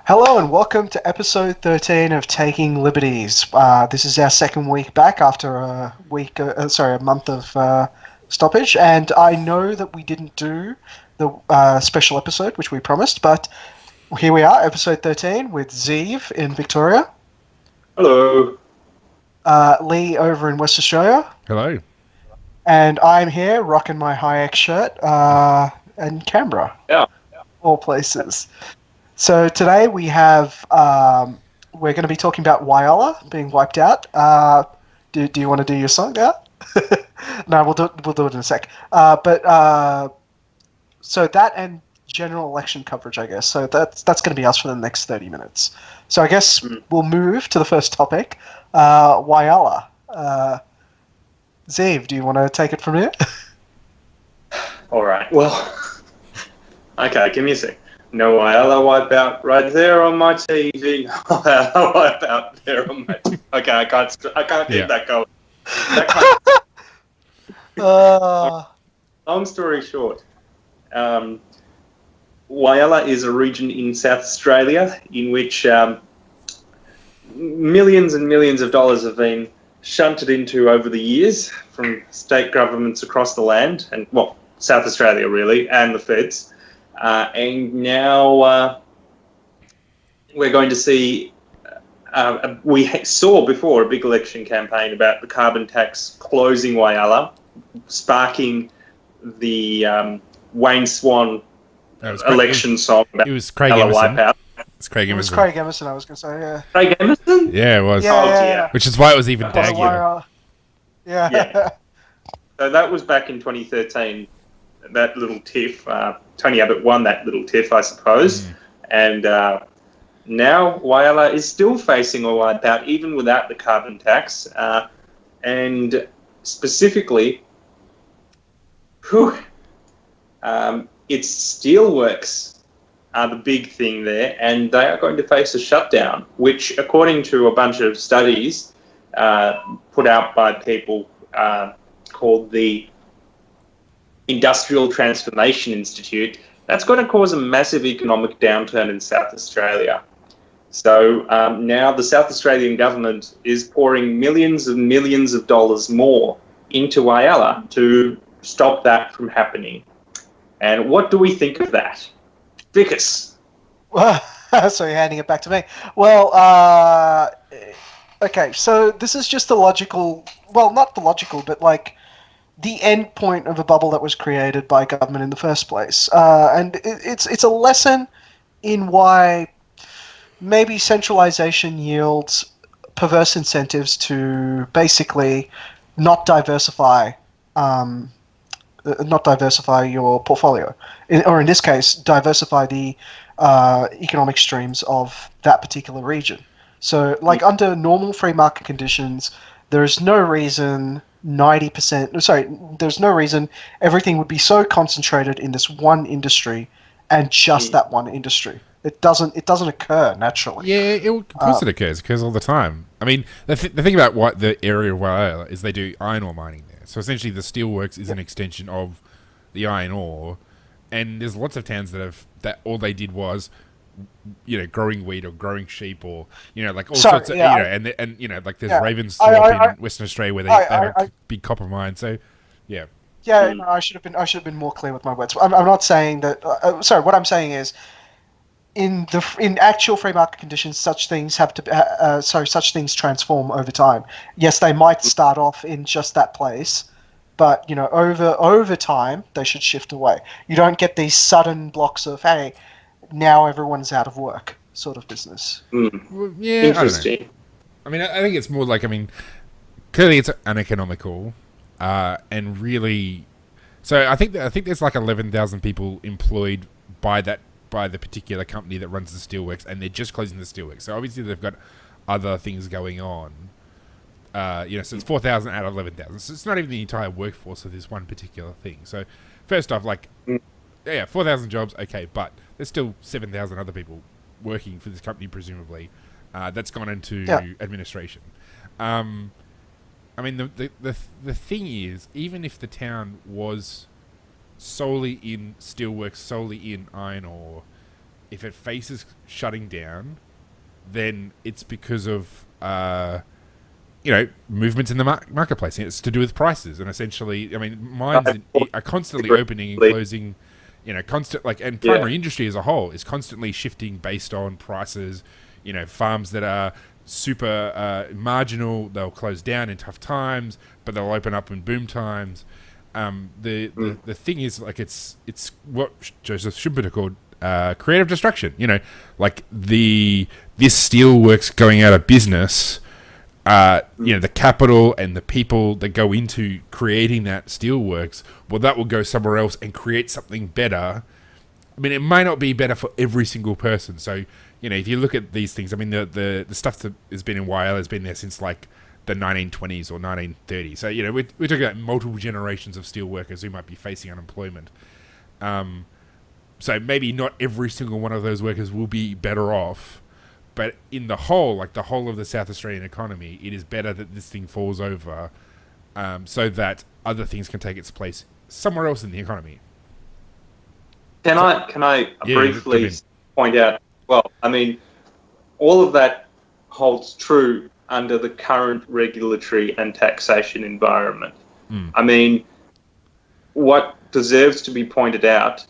Hello and welcome to episode 13 of Taking Liberties. This is our second week back after a month of stoppage, and I know that we didn't do the special episode which we promised, but here we are, episode 13 with Zeev in Victoria, Hello. Lee over in West Australia, Hello. and I'm here rocking my Hayek shirt in Canberra, Yeah. all places. So today we have we're going to be talking about Whyalla being wiped out. Do you want to do your song now? No, we'll do it in a sec. So that and general election coverage, I guess. So that's going to be us for the next 30 minutes. So I guess we'll move to the first topic, Whyalla. Zeev, do you want to take it from here? All right. Well, okay. Give me a sec. No Whyalla wipeout right there on my TV. Whyalla wipeout there on my. Okay, I can't keep that going. Long story short, Whyalla is a region in South Australia in which millions and millions of dollars have been shunted into over the years from state governments across the land, and South Australia really, and the feds. And now we're going to see, we saw before a big election campaign about the carbon tax closing Whyalla, sparking the Wayne Swan election song about it was Craig Whyalla Emerson. wipeout. It's Craig It was Emerson. Craig Emerson, I was going to say, yeah. Craig Emerson? Yeah, it was. Yeah. Oh, dear. Which is why it was even That's daggier. why, yeah. Yeah. So that was back in 2013, that little tiff. Tony Abbott won that little tiff, I suppose. And now Whyalla is still facing a wipeout, even without the carbon tax. And specifically, its steelworks are the big thing there, and they are going to face a shutdown, which, according to a bunch of studies put out by people called the Industrial Transformation Institute, that's going to cause a massive economic downturn in South Australia. So now the South Australian government is pouring millions and millions of dollars more into Whyalla to stop that from happening. And what do we think of that? Vicus. So you're handing it back to me. Well, okay, so this is just the logical, well, not the logical, but like the end point of a bubble that was created by government in the first place. And it's a lesson in why maybe centralization yields perverse incentives to basically not diversify your portfolio, or in this case, diversify the economic streams of that particular region. So, like under normal free market conditions, there is no reason there's no reason everything would be so concentrated in this one industry and just that one industry. It doesn't occur naturally. Yeah, of course it occurs. It occurs all the time. I mean, the thing about the area of Whyalla is they do iron ore mining there. So essentially the steelworks is an extension of the iron ore. And there's lots of towns that all they did was, growing wheat or growing sheep or, like all sorts of, and like there's Ravensthorpe in Western Australia where they have a big copper mine. So, yeah. Yeah, no, I should have been more clear with my words. I'm not saying that. What I'm saying is, in actual free market conditions, such things transform over time. Yes, they might start off in just that place, but over time they should shift away. You don't get these sudden blocks of now everyone's out of work sort of business. Well, yeah, interesting. I mean, I think it's more like, clearly it's uneconomical, and really, so I think there's like 11,000 people employed by the particular company that runs the steelworks, and they're just closing the steelworks. So obviously they've got other things going on. So it's 4,000 out of 11,000. So it's not even the entire workforce of this one particular thing. So first off, 4,000 jobs, okay, but there's still 7,000 other people working for this company, presumably, that's gone into administration. I mean, the thing is, even if the town was solely in steelworks, solely in iron ore, if it faces shutting down, then it's because of movements in the marketplace. It's to do with prices, and essentially, I mean, mines are constantly opening and closing. Constant and primary industry as a whole is constantly shifting based on prices. Farms that are super marginal, they'll close down in tough times, but they'll open up in boom times. The thing is, like, it's what Joseph Schumpeter called creative destruction. This steelworks going out of business. The capital and the people that go into creating that steelworks, well, that will go somewhere else and create something better. I mean, it may not be better for every single person. So, if you look at these things, I mean, the stuff that has been in Whyalla has been there since like the 1920s or 1930s. So, we're talking about multiple generations of steelworkers who might be facing unemployment. So maybe not every single one of those workers will be better off. But in the whole, like the whole of the South Australian economy, it is better that this thing falls over so that other things can take its place somewhere else in the economy. Can I briefly point out, well, I mean, all of that holds true under the current regulatory and taxation environment. I mean, what deserves to be pointed out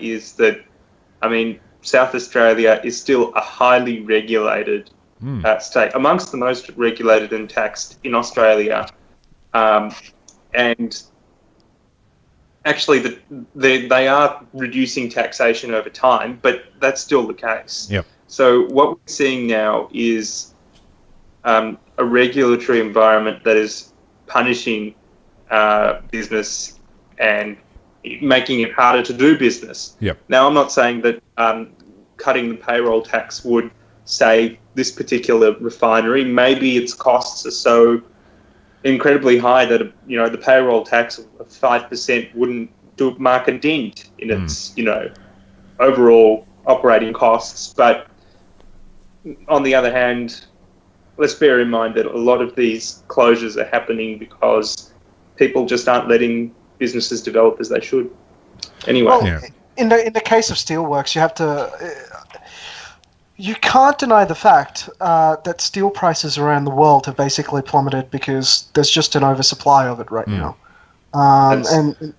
is that, I mean, South Australia is still a highly regulated state, amongst the most regulated and taxed in Australia. And actually, they are reducing taxation over time, but that's still the case. Yep. So what we're seeing now is a regulatory environment that is punishing business and making it harder to do business. Yep. Now, I'm not saying that cutting the payroll tax would save this particular refinery. Maybe its costs are so incredibly high that the payroll tax of 5% wouldn't mark a dent in its overall operating costs. But on the other hand, let's bear in mind that a lot of these closures are happening because people just aren't letting businesses develop as they should. Anyway, well, in the case of steelworks, you can't deny the fact that steel prices around the world have basically plummeted because there's just an oversupply of it right now. And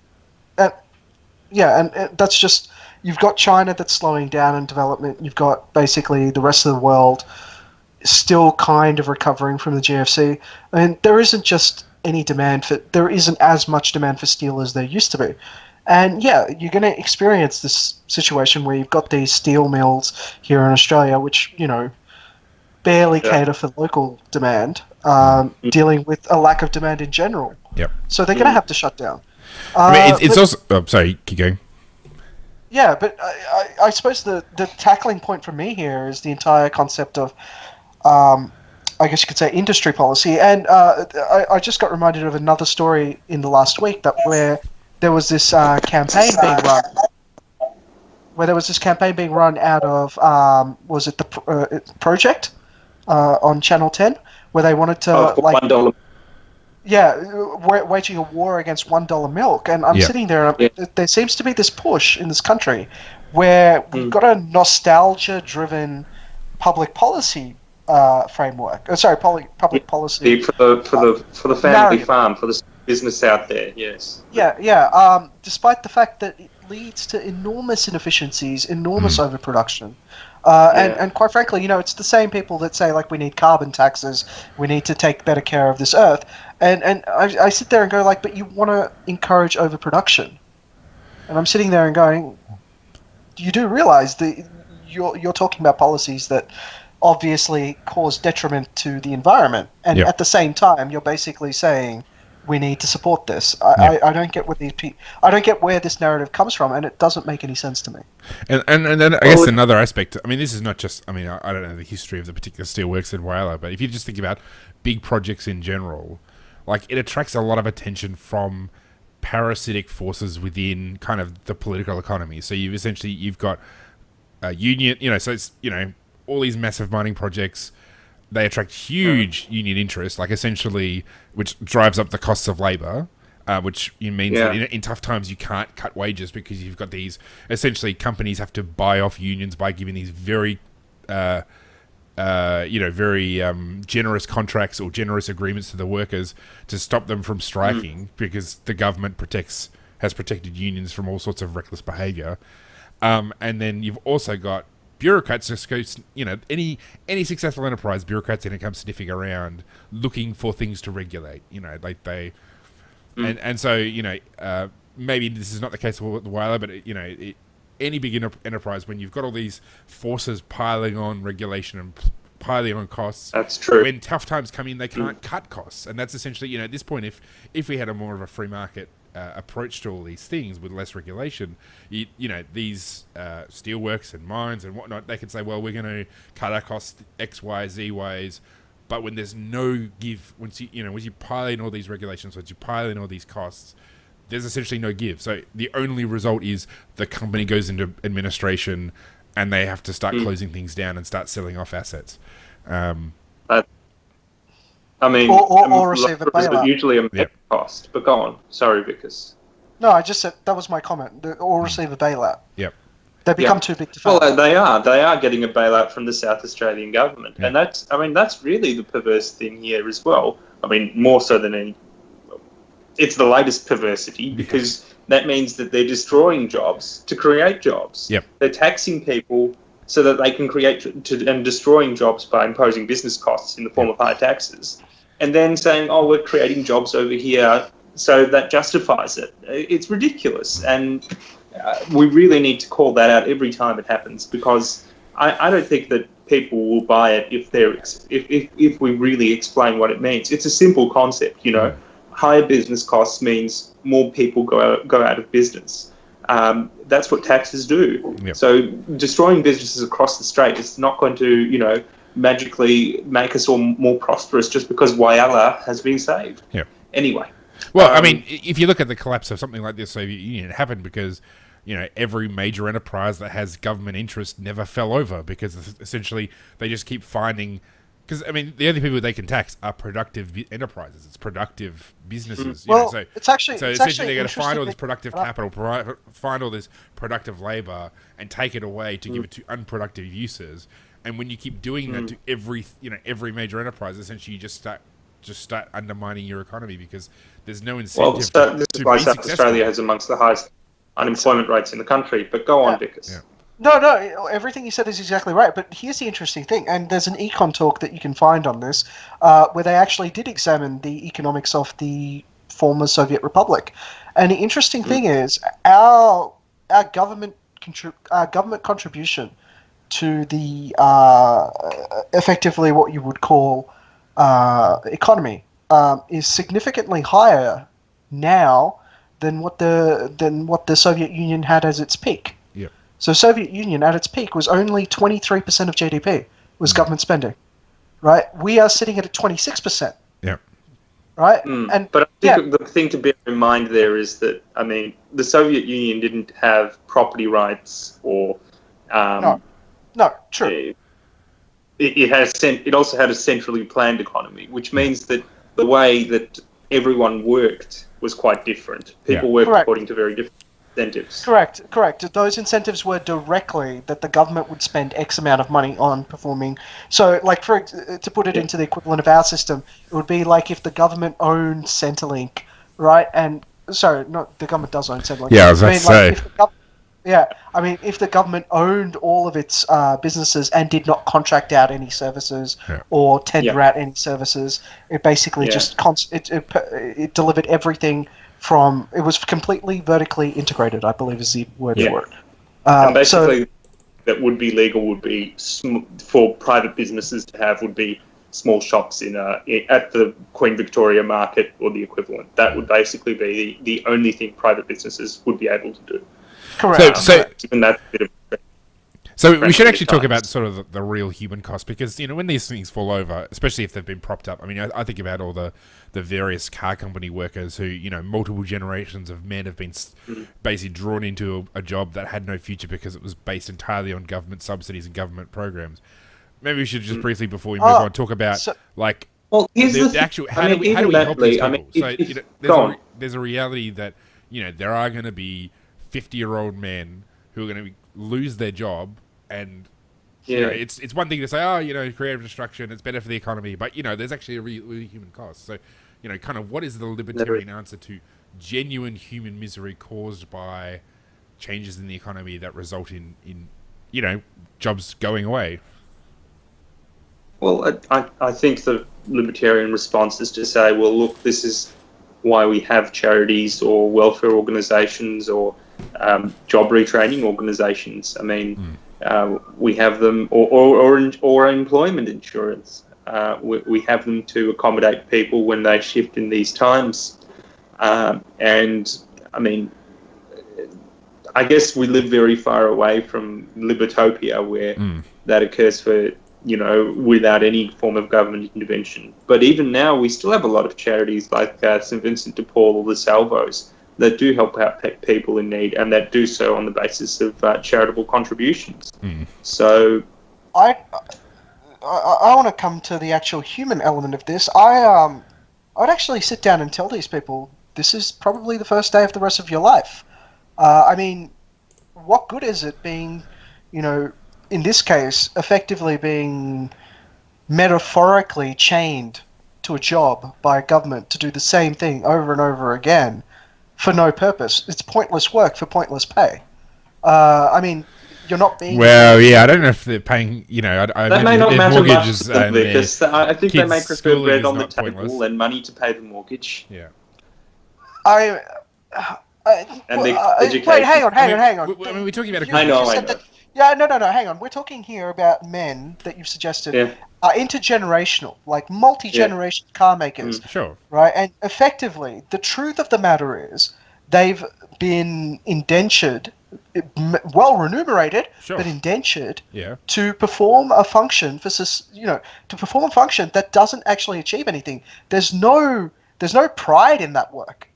that's just, you've got China that's slowing down in development. You've got basically the rest of the world still kind of recovering from the GFC. I mean, there isn't as much demand for steel as there used to be. And yeah, you're going to experience this situation where you've got these steel mills here in Australia, which, barely cater for local demand, dealing with a lack of demand in general. Yep. So they're going to have to shut down. I mean, it's also... Oh, sorry, keep going. Yeah, but I suppose the tackling point for me here is the entire concept of, I guess you could say, industry policy. And I just got reminded of another story in the last week where there was this campaign being run out of, was it the Project on Channel 10, where they wanted to $1. we're waging a war against $1 milk, and I'm sitting there. There seems to be this push in this country where we've got a nostalgia-driven public policy framework. Public policy for the family narrative. farm, for the business out there. Yes. Yeah. Despite the fact that it leads to enormous inefficiencies, enormous overproduction. And quite frankly, it's the same people that say, like, we need carbon taxes, we need to take better care of this earth. And I sit there and go, like, but you want to encourage overproduction. And I'm sitting there and going, you do realize that you're talking about policies that obviously cause detriment to the environment. And at the same time, you're basically saying, we need to support this. I don't get I don't get where this narrative comes from, and it doesn't make any sense to me. And then I guess another aspect. I mean, this is not just. I mean, I don't know the history of the particular steelworks in Whyalla, but if you just think about big projects in general, like, it attracts a lot of attention from parasitic forces within kind of the political economy. So you've got a union. So it's all these massive mining projects. They attract huge union interest, like, essentially, which drives up the costs of labour. which means that in tough times you can't cut wages because you've got these, essentially companies have to buy off unions by giving these very very generous contracts or generous agreements to the workers to stop them from striking because the government has protected unions from all sorts of reckless behaviour. And then you've also got bureaucrats just go, any successful enterprise, bureaucrats in it come sniffing around looking for things to regulate, like they, and so, maybe this is not the case with the Whaler, but any big enterprise, when you've got all these forces piling on regulation and piling on costs, that's true. When tough times come in, they can't cut costs, and that's essentially, at this point, if we had a more of a free market approach to all these things with less regulation, these steelworks and mines and whatnot, they could say, well, we're going to cut our costs X, Y, Z ways. But when there's no give, once you pile in all these regulations, once you pile in all these costs, there's essentially no give. So the only result is the company goes into administration and they have to start closing things down and start selling off assets. Or receive a bailout. Usually a cost, but go on. Sorry, Vickers. No, I just said that was my comment. Or receive a bailout. Yep. They become too big to fail. Well, they are getting a bailout from the South Australian government, and that's really the perverse thing here as well. I mean, more so than any. It's the latest perversity because that means that they're destroying jobs to create jobs. Yep. They're taxing people so that they can create and destroying jobs by imposing business costs in the form of high taxes, and then saying, "Oh, we're creating jobs over here," so that justifies it. It's ridiculous, and we really need to call that out every time it happens because I don't think that people will buy it if we really explain what it means. It's a simple concept, Higher business costs means more people go out of business. That's what taxes do. Yep. So destroying businesses across the strait is not going to, magically make us all more prosperous just because Whyalla has been saved. Yeah. Anyway. Well, I mean, if you look at the collapse of something like the Soviet Union, it happened because, every major enterprise that has government interest never fell over because essentially they just keep finding... Because, I mean, the only people they can tax are productive enterprises. It's productive businesses. Essentially they're going to find all this productive capital, find all this productive labour, and take it away to give it to unproductive uses. And when you keep doing that to every major enterprise, essentially you just start undermining your economy because there's no incentive. Well, this is why South Australia has amongst the highest unemployment rates in the country. But go on, Vickers. Yeah. No, everything you said is exactly right. But here's the interesting thing, and there's an econ talk that you can find on this, where they actually did examine the economics of the former Soviet Republic. And the interesting thing is our government contribution to the effectively what you would call economy is significantly higher now than what the Soviet Union had as its peak. So Soviet Union at its peak was only 23% of GDP was government spending, right? We are sitting at 26%. Yeah. Right? But I think the thing to bear in mind there is that, I mean, the Soviet Union didn't have property rights or... no, true. It also had a centrally planned economy, which means that the way that everyone worked was quite different. People worked according to very different incentives. Correct. Those incentives were directly that the government would spend X amount of money on performing. So, like, to put it into the equivalent of our system, it would be like if the government owned Centrelink, right? And sorry, not the government does own Centrelink. Yeah, I was about to say. If the government owned all of its businesses and did not contract out any services or tender out any services, it basically just it delivered everything. It was completely vertically integrated, I believe is the word for it. And basically, that would be legal would be for private businesses to have would be small shops at the Queen Victoria Market or the equivalent. That would basically be the only thing private businesses would be able to do. Correct. So we should actually talk about sort of the real human cost because, when these things fall over, especially if they've been propped up, I mean, I think about all the various car company workers who, multiple generations of men have been basically drawn into a job that had no future because it was based entirely on government subsidies and government programs. Maybe we should just briefly, before we move on, talk about, Well, here's the the actual I mean, how do even we that, help these Lee, I people? mean, So if, you know, go on. there's a reality that there are going to be 50-year-old men who are going to lose their job, and Yeah. it's one thing to say, oh, creative destruction, it's better for the economy, but there's actually a really human cost. So kind of what is the libertarian answer to genuine human misery caused by changes in the economy that result in jobs going away? Well, I think the libertarian response is to say, well, look, this is why we have charities or welfare organisations or job retraining organisations. I mean, we have them, or employment insurance. We have them to accommodate people when they shift in these times. And I mean, I guess we live very far away from Libertopia, where that occurs for without any form of government intervention. But even now, we still have a lot of charities like St. Vincent de Paul or the Salvos that do help out people in need, and that do so on the basis of charitable contributions. So, I want to come to the actual human element of this. I would actually sit down and tell these people this is probably the first day of the rest of your life. I mean, what good is it being, in this case, effectively being metaphorically chained to a job by a government to do the same thing over and over again for no purpose? It's pointless work for pointless pay. I mean, you're not being... Well, yeah, I don't know if they're paying, that may not matter much to them, because I think they may prefer schooling bread is on the not table pointless. and money to pay the mortgage. Yeah. And the education. Wait, hang on. I mean, we're talking about I know. Yeah, no, hang on. We're talking here about men that you've suggested are intergenerational, like multi-generation car makers. Sure. Right? And effectively, the truth of the matter is they've been indentured, well remunerated, but indentured to perform a function that doesn't actually achieve anything. There's no pride in that work,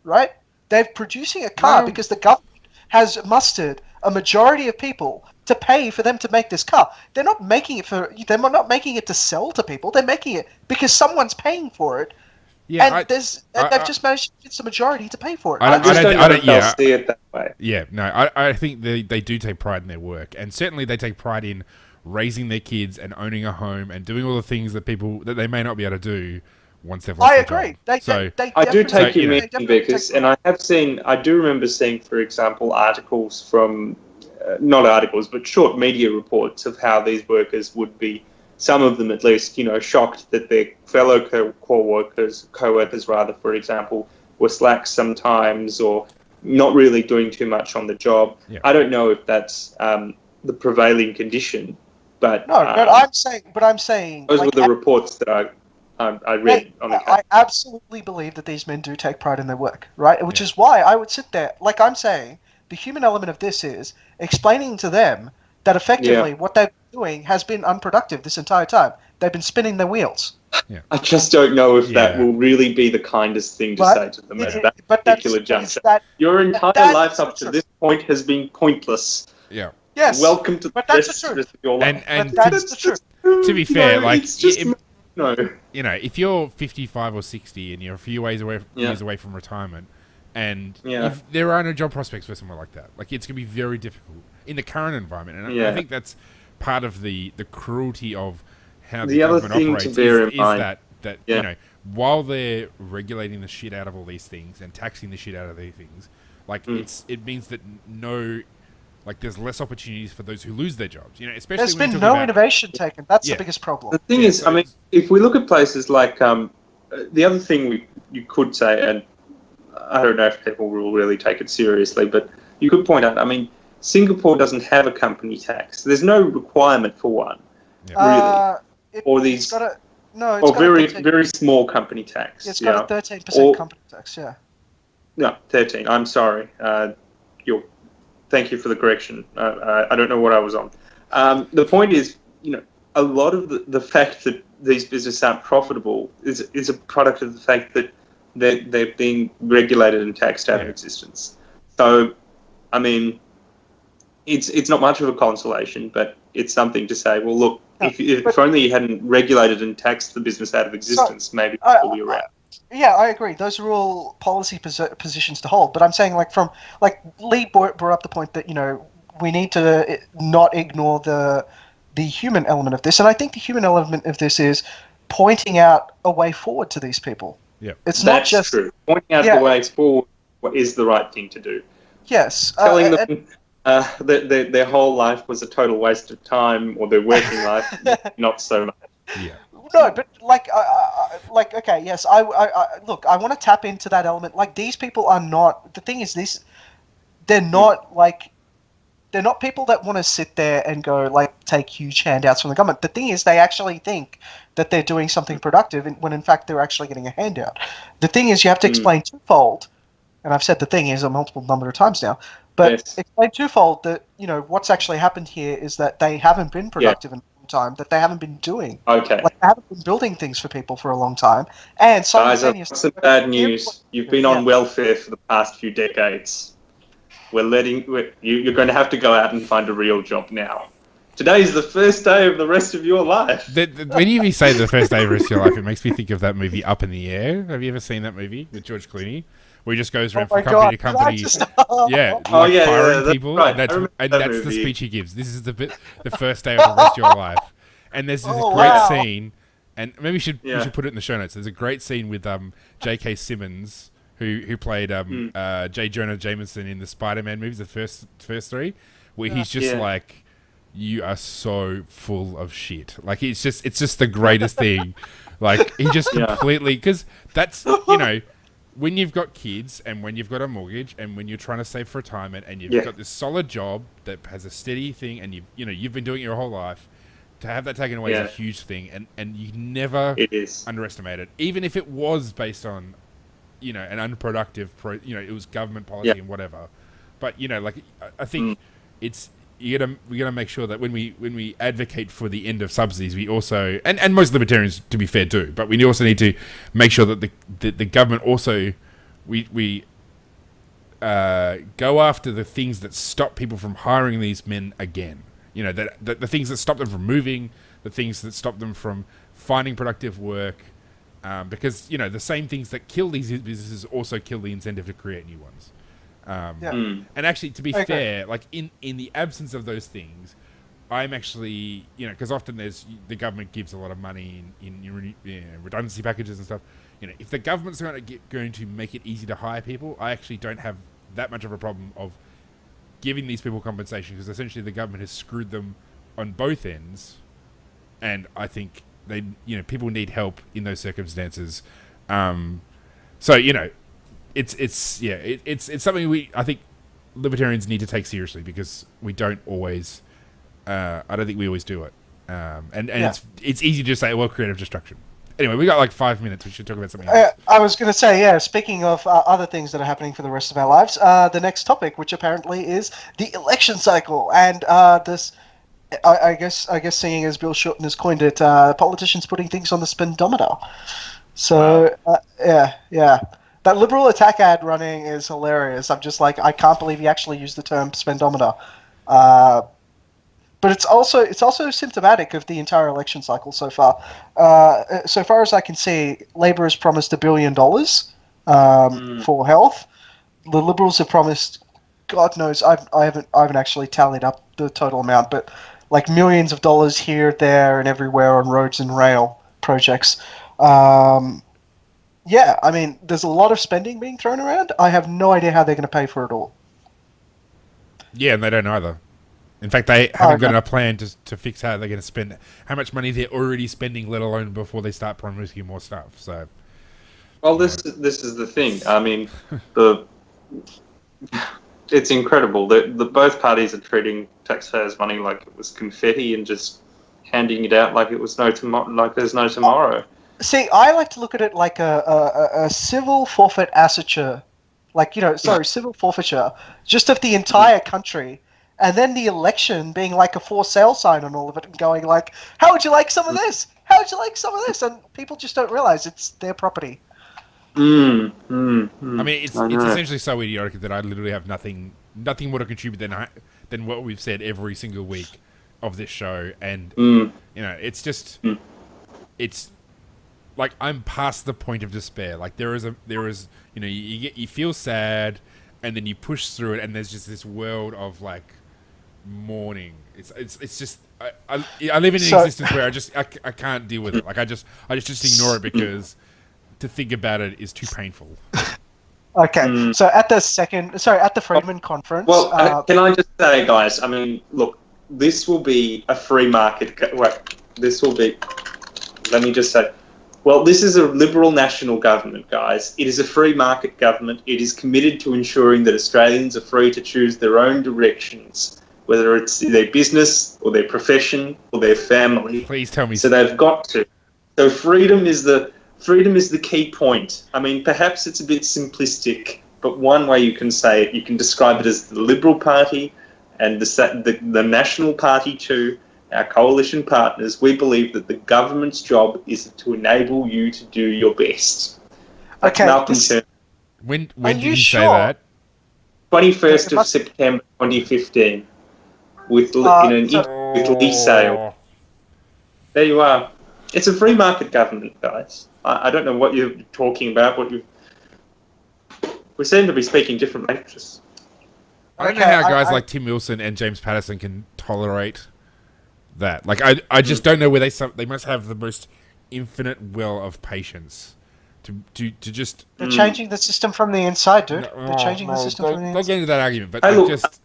right? They're producing a car because the government has mustered a majority of people to pay for them to make this car. They're not making it to sell to people. They're making it because someone's paying for it. Yeah, and they've just managed to convince the majority to pay for it. I don't know if they'll see it that way. Yeah, no, I think they do take pride in their work, and certainly they take pride in raising their kids and owning a home and doing all the things that they may not be able to do once they've lost I their agree. job. I do take you meaning, because, and I do remember seeing, for example, articles from, not articles, but short media reports of how these workers would be, some of them at least, shocked that their fellow co-workers, for example, were slack sometimes or not really doing too much on the job. Yeah. I don't know if that's the prevailing condition, but I'm saying those were the reports that I read on the case. I absolutely believe that these men do take pride in their work, right? Which is why I would sit there, like I'm saying, the human element of this is explaining to them that effectively what they've been doing has been unproductive this entire time. They've been spinning their wheels. Yeah. I just don't know if that will really be the kindest thing to say to them at that particular juncture. Your entire life up to this point has been pointless. Yeah. Yes. Welcome to the rest of your life. And that's the truth. To be fair, No. If you're 55 or 60 and you're a few years away from retirement, and if there are no job prospects for someone like that, like it's going to be very difficult in the current environment. And I think that's part of the cruelty of how the government operates is that while they're regulating the shit out of all these things and taxing the shit out of these things, it means that there's less opportunities for those who lose their jobs. Especially there's been no innovation taken. That's the biggest problem. The thing is, I mean, if we look at places like the other thing you could say, and I don't know if people will really take it seriously, but you could point out, I mean, Singapore doesn't have a company tax. There's no requirement for one, really. Very small company tax. Yeah, it's got a 13% company tax. Yeah. No, 13. I'm sorry. Thank you for the correction. I don't know what I was on. The point is, a lot of the fact that these businesses aren't profitable is a product of the fact that they're being regulated and taxed out of existence. So, I mean, it's not much of a consolation, but it's something to say, well, look, if only you hadn't regulated and taxed the business out of existence, maybe it will be around. Yeah, I agree. Those are all policy positions to hold. But I'm saying, Lee brought up the point that, we need to not ignore the human element of this. And I think the human element of this is pointing out a way forward to these people. Yeah, it's not just true. Pointing out the way forward is the right thing to do. Yes, telling them that their whole life was a total waste of time, or their working life, not so much. Yeah. No, but okay, yes. Look, I want to tap into that element. Like, these people are not. The thing is, they're not they're not people that want to sit there and go take huge handouts from the government. The thing is, they actually think that they're doing something productive when in fact they're actually getting a handout. The thing is, you have to explain twofold, and I've said the thing is a multiple number of times now, but explain twofold that, what's actually happened here is that they haven't been productive in a long time, that they haven't been doing. Okay. They haven't been building things for people for a long time. And simultaneously, guys, some bad news. You've been on welfare for the past few decades. You're going to have to go out and find a real job now. Today is the first day of the rest of your life. When you say the first day of the rest of your life, it makes me think of that movie Up in the Air. Have you ever seen that movie with George Clooney? Where he just goes around from company to company. Firing people. Right. And that's the speech he gives. This is the first day of the rest of your life. And there's this great scene, and maybe we should put it in the show notes. There's a great scene with J.K. Simmons, who played J. Jonah Jameson in the Spider-Man movies, the first three, where he's just like, you are so full of shit. Like, it's just the greatest thing. Like, he just completely, because that's, when you've got kids and when you've got a mortgage and when you're trying to save for retirement and you've got this solid job that has a steady thing and you've been doing it your whole life, to have that taken away is a huge thing, and you never underestimate it, even if it was based on an unproductive it was government policy and whatever. But I think we gotta make sure that when we advocate for the end of subsidies, we also and most libertarians, to be fair, do, but we also need to make sure that the government also we go after the things that stop people from hiring these men again. That the things that stop them from moving, the things that stop them from finding productive work, because the same things that kill these businesses also kill the incentive to create new ones. And actually, to be fair, in the absence of those things, I'm actually, because often the government gives a lot of money in redundancy packages and stuff. If the government's going to make it easy to hire people, I actually don't have that much of a problem of giving these people compensation, because essentially the government has screwed them on both ends, and I think people need help in those circumstances. So it's something I think libertarians need to take seriously, because we don't always. I don't think we always do it, and it's easy to say, well, creative destruction. Anyway, we got 5 minutes. We should talk about something else. I was going to say, speaking of other things that are happening for the rest of our lives, the next topic, which apparently is the election cycle, and this. I guess seeing as Bill Shorten has coined it, politicians putting things on the spendometer. So that Liberal attack ad running is hilarious. I'm just I can't believe he actually used the term spendometer. But it's also symptomatic of the entire election cycle so far. So far as I can see, Labor has promised $1 billion for health. The Liberals have promised, God knows, I haven't actually tallied up the total amount, but millions of dollars here, there, and everywhere on roads and rail projects. I mean, there's a lot of spending being thrown around. I have no idea how they're going to pay for it all. Yeah, and they don't either. In fact, they haven't got a plan to fix how they're going to spend, how much money they're already spending, let alone before they start promising more stuff. So, well, this is the thing. I mean, it's incredible that both parties are treating taxpayers' money like it was confetti and just handing it out like it was there's no tomorrow. See, I like to look at it like a civil forfeit assuture, civil forfeiture, just of the entire country. And then the election being like a for sale sign on all of it, and going how would you like some of this? How would you like some of this? And people just don't realize it's their property. I mean, it's essentially so idiotic that I literally have nothing more to contribute than what we've said every single week of this show, and Mm. it's just it's like I'm past the point of despair. Like there is you feel sad, and then you push through it, and there's just this world of like mourning. It's just I live in an existence where I can't deal with it. Like I just ignore it because to think about it is too painful. Okay, so at the Friedman conference. Well, can I just say, guys? I mean, look, this will be a free market. This will be. Let me just say. Well, this is a Liberal national government, guys. It is a free market government. It is committed to ensuring that Australians are free to choose their own directions, whether it's their business or their profession or their family. Please tell me. So they've got to. So freedom is the key point. I mean, perhaps it's a bit simplistic, but one way you can say it, you can describe it as the Liberal Party and the National Party too. Our coalition partners, we believe that the government's job is to enable you to do your best. Okay. When did you say that? 21st of September 2015, with Lee Sale. There you are. It's a free market government, guys. I don't know what you're talking about. We seem to be speaking different languages. I don't know how guys like Tim Wilson and James Patterson can tolerate that. Like, I just don't know where they must have the most infinite well of patience to just. They're changing the system from the inside, dude. They're changing the system from the inside. Don't get into that argument, but Kennett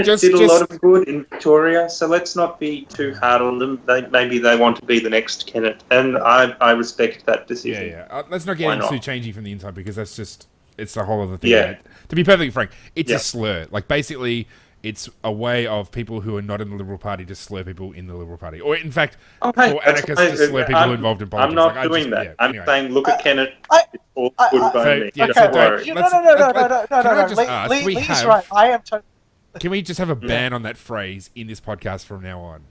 did a lot of good in Victoria, so let's not be too hard on them. Maybe they want to be the next Kennett, and I respect that decision. Yeah. Let's not get into changing from the inside, because it's the whole other thing. Yeah. To be perfectly frank, it's a slur. Like, basically, it's a way of people who are not in the Liberal Party to slur people in the Liberal Party. Or, in fact, for anarchists to slur people involved in politics. I'm not doing that. Yeah, I'm saying, look at Kennett. It's all good by me. Yeah, No. Lee's right. I am totally... Can we just have a ban on that phrase in this podcast from now on?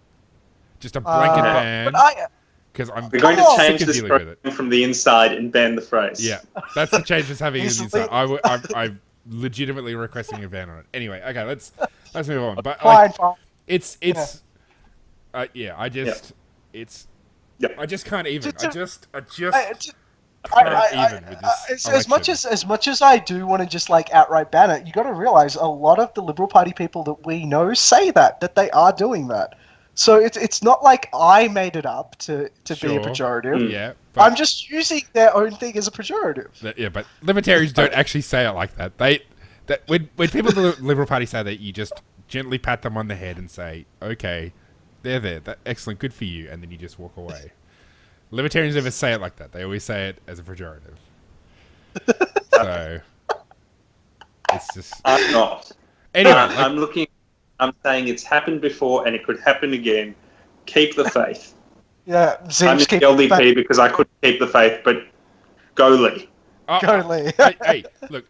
Just a blanket ban. Because we're going to change this program from the inside and ban the phrase. Yeah, that's the change that's having in the inside. I'm legitimately requesting a ban on it. Anyway, okay, let's move on. But fine. I just can't even. I just can't even with this. As much as I do want to just like outright ban it, you got to realize a lot of the Liberal Party people that we know say that they are doing that. So it's not like I made it up to be a pejorative. Yeah, I'm just using their own thing as a pejorative. Yeah, but libertarians don't actually say it like that. When people in the Liberal Party say that, you just gently pat them on the head and say, "Okay, they're there. Excellent, good for you," and then you just walk away. Libertarians never say it like that. They always say it as a pejorative. So it's just. I'm not. Anyway, I'm saying it's happened before and it could happen again. Keep the faith. Yeah, I'm in the LDP because I couldn't keep the faith, but go Lee. Go Lee. Hey, look,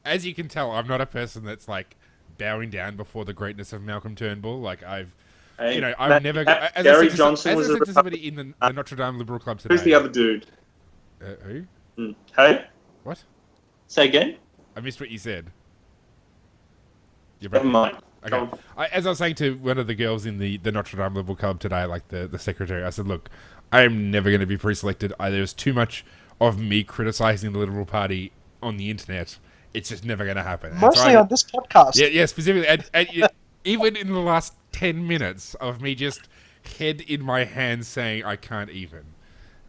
as you can tell, I'm not a person that's like bowing down before the greatness of Malcolm Turnbull. Like I've never. Gary Johnson was to somebody in the Notre Dame Liberal Club today. Who's the other dude? Who? Hey? What? Say again? I missed what you said. Never mind. Okay. As I was saying to one of the girls in the Notre Dame Liberal Club today, like the secretary, I said, look, I am never going to be pre-selected. There's too much of me criticising the Liberal Party on the internet. It's just never going to happen. Mostly on this podcast. Yeah, specifically. And even in the last 10 minutes of me just head in my hands saying I can't even.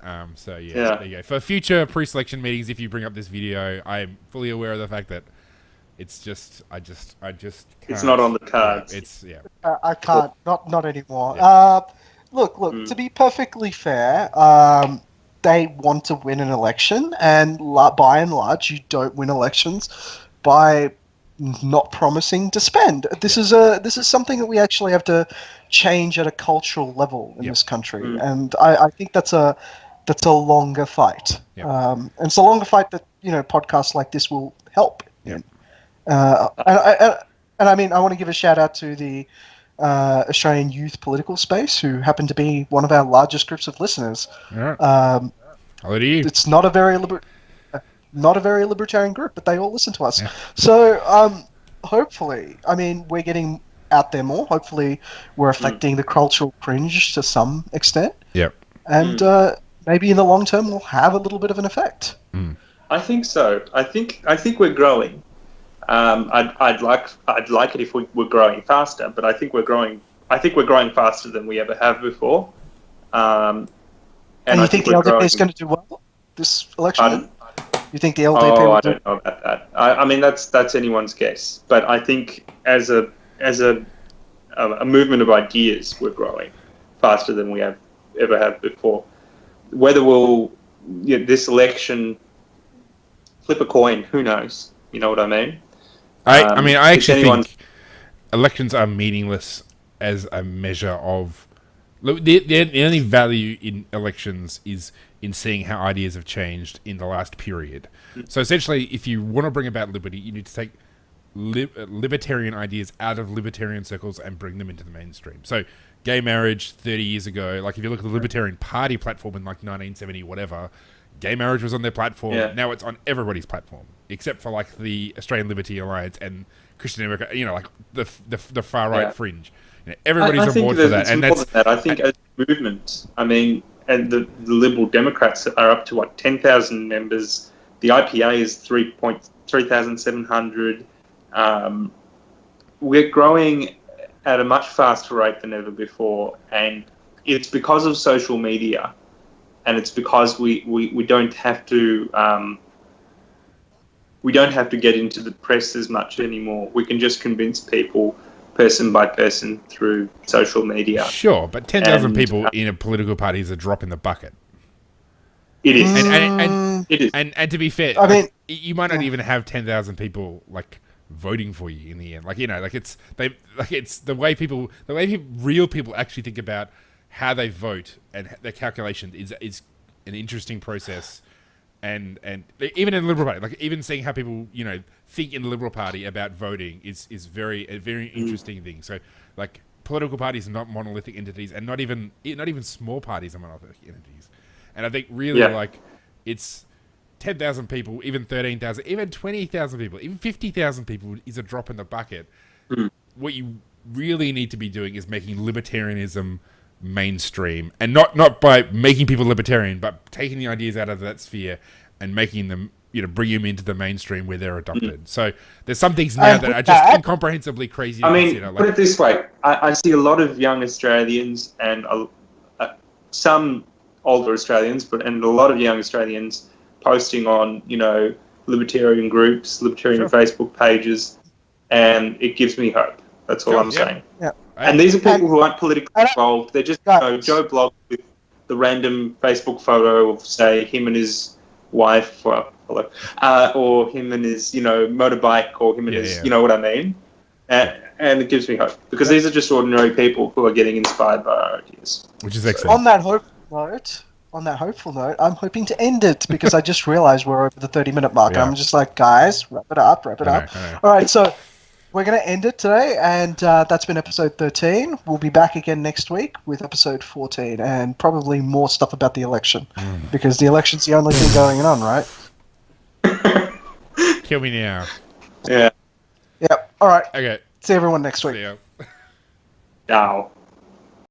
There you go. For future pre-selection meetings, if you bring up this video, I am fully aware of the fact that it's just, I just can't. It's not on the cards. I can't. Not anymore. Yeah. Look. To be perfectly fair, they want to win an election, and by and large, you don't win elections by not promising to spend. This is something that we actually have to change at a cultural level in this country, and I think that's a longer fight. Yep. And it's a longer fight that podcasts like this will help. Yep. And I mean, I want to give a shout out to the Australian youth political space, who happen to be one of our largest groups of listeners. Yeah. Hello to you. It's not a very libertarian group, but they all listen to us. Yeah. So hopefully, I mean, we're getting out there more. Hopefully, we're affecting the cultural cringe to some extent. Yep. And maybe in the long term, we'll have a little bit of an effect. I think so. I think we're growing. I'd like it if we were growing faster, but I think we're growing. I think we're growing faster than we ever have before. And you think the LDP is going to do well this election? Pardon? You think the LDP will I do? don't know about that. I mean, that's anyone's guess. But I think as a movement of ideas, we're growing faster than we ever have before. Whether we'll this election flip a coin, who knows? You know what I mean? I mean, I actually think elections are meaningless as a measure of. Look, the only value in elections is in seeing how ideas have changed in the last period. So essentially, if you want to bring about liberty, you need to take libertarian ideas out of libertarian circles and bring them into the mainstream. So gay marriage 30 years ago, like if you look at the Libertarian Party platform in like 1970, whatever, gay marriage was on their platform. Yeah. Now it's on everybody's platform, except for like the Australian Liberty Alliance and Christian America, like the far right fringe. Everybody's on board for that. And that's that. I think as a movement, I mean, and the Liberal Democrats are up to 10,000 members. The IPA is 3,700. We're growing at a much faster rate than ever before, and it's because of social media, and it's because we don't have to get into the press as much anymore. We can just convince people person by person through social media. Sure, but 10,000 people in a political party is a drop in the bucket. It is. And it is. And to be fair, I mean, you might not even have 10,000 people like voting for you in the end. It's the way real people actually think about how they vote and their calculation is an interesting process. And even in the Liberal Party, like even seeing how people think in the Liberal Party about voting is a very interesting thing. So like political parties are not monolithic entities, and not even small parties are monolithic entities. And I think really like it's 10,000 people, even 13,000, even 20,000 people, even 50,000 people is a drop in the bucket. What you really need to be doing is making libertarianism mainstream, and not by making people libertarian, but taking the ideas out of that sphere and making them, bring them into the mainstream where they're adopted. So there's some things now that are just incomprehensibly crazy. I mean, put it this way: I see a lot of young Australians and some older Australians, and a lot of young Australians posting on, libertarian groups, libertarian Facebook pages, and it gives me hope. That's all I'm saying. Yeah. And these are people who aren't politically involved. They're just Joe Blog with the random Facebook photo of, say, him and his wife, or him and his, motorbike, or him and his, you know what I mean? And it gives me hope, because these are just ordinary people who are getting inspired by our ideas. Which is excellent. On that hopeful note, I'm hoping to end it, because I just realized we're over the 30-minute mark. Yeah. I'm just like, guys, wrap it up. I know. All right, so we're going to end it today, and that's been episode 13. We'll be back again next week with episode 14, and probably more stuff about the election, because the election's the only thing going on, right? Kill me now. Yeah. Yep. All right. Okay. See everyone next week. See ya. Ciao.